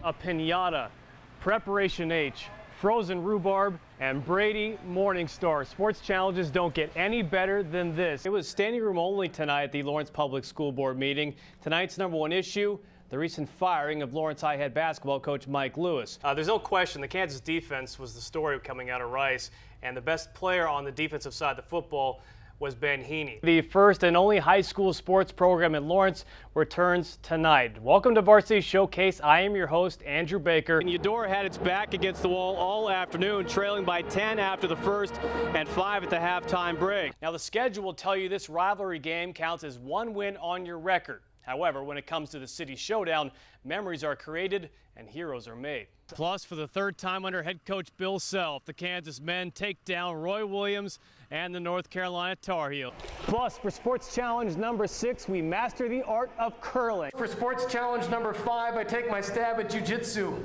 a piñata, Preparation H, frozen rhubarb, and Brady Morningstar. Sports challenges don't get any better than this. It was standing room only tonight at the Lawrence Public School Board meeting. Tonight's #1 issue, the recent firing of Lawrence High head basketball coach Mike Lewis. There's no question the Kansas defense was the story coming out of Rice, and the best player on the defensive side of the football was Ben Heaney. The first and only high school sports program in Lawrence returns tonight. Welcome to Varsity Showcase. I am your host, Andrew Baker. And Eudora had its back against the wall all afternoon, trailing by 10 after the first and 5 at the halftime break. Now, the schedule will tell you this rivalry game counts as one win on your record. However, when it comes to the city showdown, memories are created and heroes are made. Plus, for the third time under head coach Bill Self, the Kansas men take down Roy Williams and the North Carolina Tar Heels. Plus, for Sports Challenge #6, we master the art of curling. For Sports Challenge #5, I take my stab at jiu-jitsu.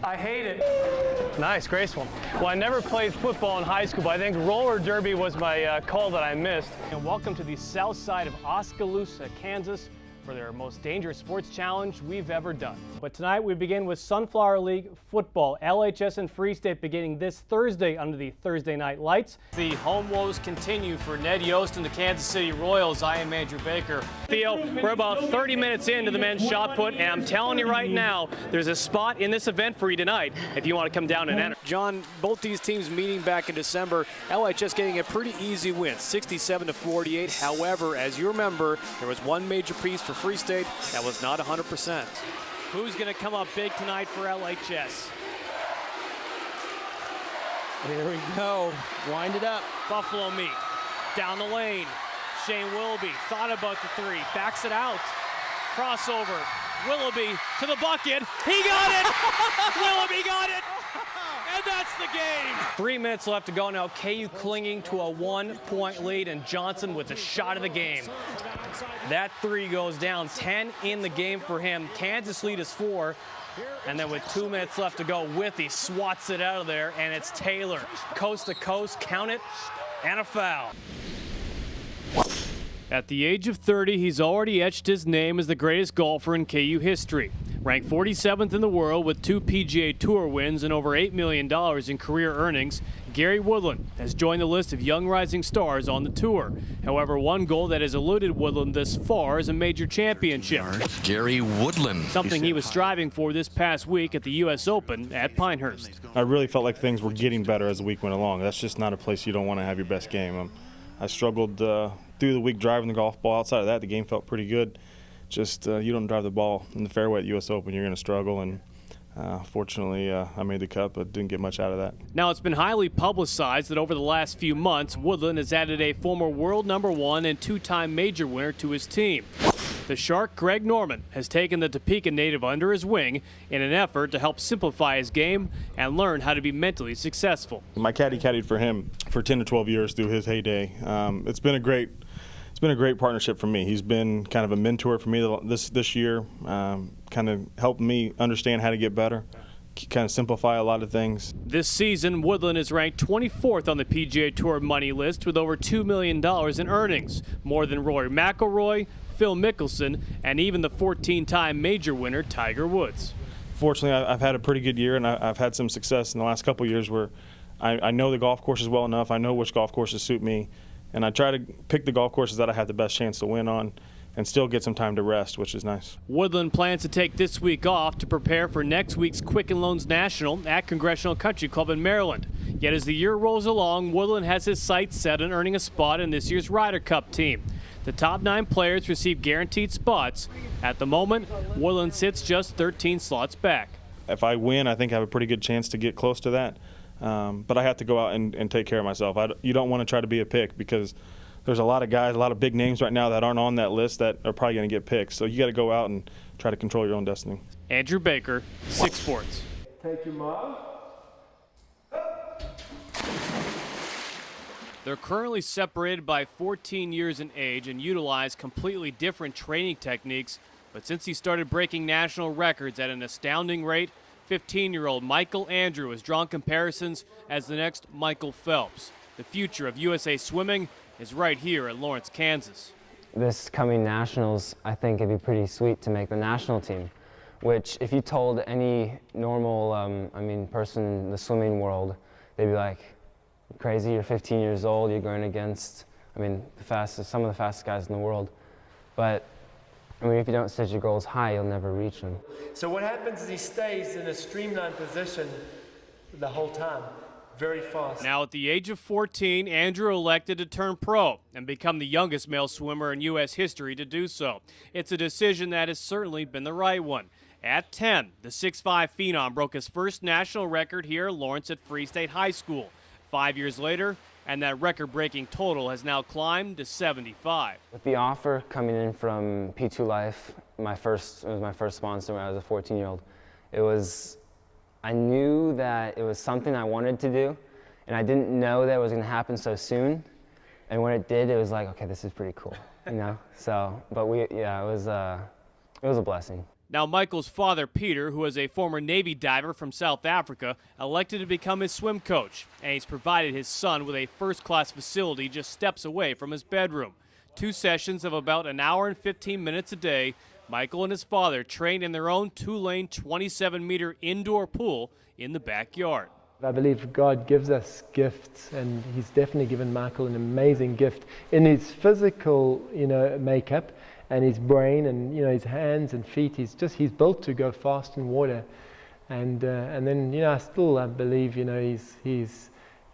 I hate it. Nice, graceful. Well, I never played football in high school, but I think roller derby was my call that I missed. And welcome to the south side of Oskaloosa, Kansas, for their most dangerous sports challenge we've ever done. But tonight we begin with Sunflower League football. LHS and Free State beginning this Thursday under the Thursday night lights. The home woes continue for Ned Yost and the Kansas City Royals. I am Andrew Baker. Theo, we're about 30 minutes into the men's shot put, and I'm telling you right now, there's a spot in this event for you tonight if you want to come down and enter. John, both these teams meeting back in December. LHS getting a pretty easy win, 67-48. However, as you remember, there was one major piece for Free State that was not 100%. Who's going to come up big tonight for LHS? Here we go. Wind it up. Buffalo Meat. Down the lane. Shane Willoughby thought about the three. Backs it out. Crossover. Willoughby to the bucket. He got it! Willoughby got it! And that's the game. 3 minutes left to go now. KU clinging to a 1-point lead, and Johnson with the shot of the game. That three goes down. 10 in the game for him. Kansas lead is 4. And then with 2 minutes left to go, Withy swats it out of there, and it's Taylor. Coast to coast, count it, and a foul. At the age of 30, he's already etched his name as the greatest golfer in KU history. Ranked 47th in the world with 2 PGA Tour wins and over $8 million in career earnings, Gary Woodland has joined the list of young rising stars on the tour. However, one goal that has eluded Woodland this far is a major championship. Gary Woodland. Something he was striving for this past week at the U.S. Open at Pinehurst. I really felt like things were getting better as the week went along. That's just not a place you don't want to have your best game. I struggled through the week driving the golf ball. Outside of that, the game felt pretty good. Just you don't drive the ball in the fairway at U.S. Open, you're going to struggle. And fortunately, I made the cut, but didn't get much out of that. Now, it's been highly publicized that over the last few months, Woodland has added a former world #1 and 2-time major winner to his team. The Shark, Greg Norman, has taken the Topeka native under his wing in an effort to help simplify his game and learn how to be mentally successful. My caddy caddied for him for 10 to 12 years through his heyday. It's been a great partnership for me. He's been kind of a mentor for me this year, kind of helped me understand how to get better, kind of simplify a lot of things. This season, Woodland is ranked 24th on the PGA Tour money list with over $2 million in earnings, more than Rory McIlroy, Phil Mickelson, and even the 14-time major winner Tiger Woods. Fortunately, I've had a pretty good year, and I've had some success in the last couple of years where I know the golf courses well enough. I know which golf courses suit me, and I try to pick the golf courses that I have the best chance to win on and still get some time to rest, which is nice. Woodland plans to take this week off to prepare for next week's Quicken Loans National at Congressional Country Club in Maryland. Yet as the year rolls along, Woodland has his sights set on earning a spot in this year's Ryder Cup team. The top 9 players receive guaranteed spots. At the moment, Woodland sits just 13 slots back. If I win, I think I have a pretty good chance to get close to that. But I have to go out and take care of myself. You don't want to try to be a pick because there's a lot of guys, a lot of big names right now that aren't on that list that are probably going to get picked. So you got to go out and try to control your own destiny. Andrew Baker, 6 Sports. Take your mom. They're currently separated by 14 years in age and utilize completely different training techniques. But since he started breaking national records at an astounding rate, 15-year-old Michael Andrew has drawn comparisons as the next Michael Phelps. The future of USA Swimming is right here at Lawrence, Kansas. This coming nationals, I think it'd be pretty sweet to make the national team. which if you told any normal, person in the swimming world, they'd be like, crazy, you're 15 years old, you're going against, some of the fastest guys in the world. But, if you don't set your goals high, you'll never reach them. So what happens is he stays in a streamlined position the whole time, very fast. Now at the age of 14, Andrew elected to turn pro and become the youngest male swimmer in U.S. history to do so. It's a decision that has certainly been the right one. At 10, the 6'5" phenom broke his first national record here at Lawrence at Free State High School. 5 years later, and that record-breaking total has now climbed to 75. With the offer coming in from P2 Life, it was my first sponsor when I was a 14-year-old, I knew that it was something I wanted to do, and I didn't know that it was going to happen so soon. And when it did, it was like, okay, this is pretty cool, So, but it was a blessing. Now Michael's father, Peter, who is a former Navy diver from South Africa, elected to become his swim coach, and he's provided his son with a first-class facility just steps away from his bedroom. 2 sessions of about an hour and 15 minutes a day, Michael and his father train in their own 2-lane, 27-meter indoor pool in the backyard. I believe God gives us gifts, and he's definitely given Michael an amazing gift in his physical, makeup, and his brain, and his hands and feet. He's built to go fast in water, and then I still believe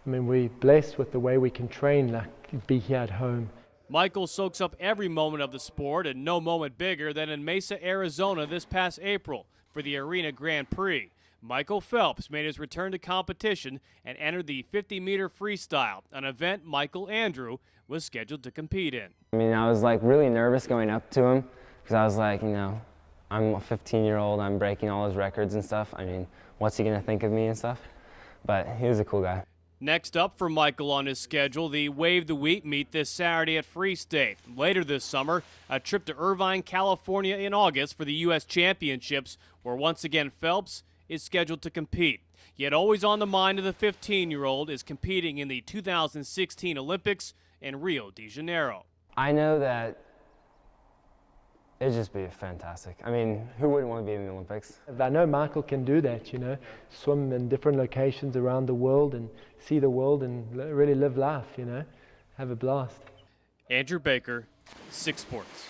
we're blessed with the way we can train, like be here at home. Michael soaks up every moment of the sport, and no moment bigger than in Mesa, Arizona this past April for the Arena Grand Prix. Michael Phelps made his return to competition and entered the 50-meter freestyle, an event Michael Andrew was scheduled to compete in. I was really nervous going up to him because I was like, I'm a 15-year-old, I'm breaking all his records and stuff. What's he going to think of me and stuff? But he was a cool guy. Next up for Michael on his schedule, the Wave the Week meet this Saturday at Free State. Later this summer, a trip to Irvine, California in August for the U.S. Championships, where once again Phelps is scheduled to compete. Yet always on the mind of the 15-year-old is competing in the 2016 Olympics in Rio de Janeiro. I know that it'd just be fantastic. Who wouldn't want to be in the Olympics? I know Michael can do that, swim in different locations around the world and see the world and really live life, have a blast. Andrew Baker, 6 Sports.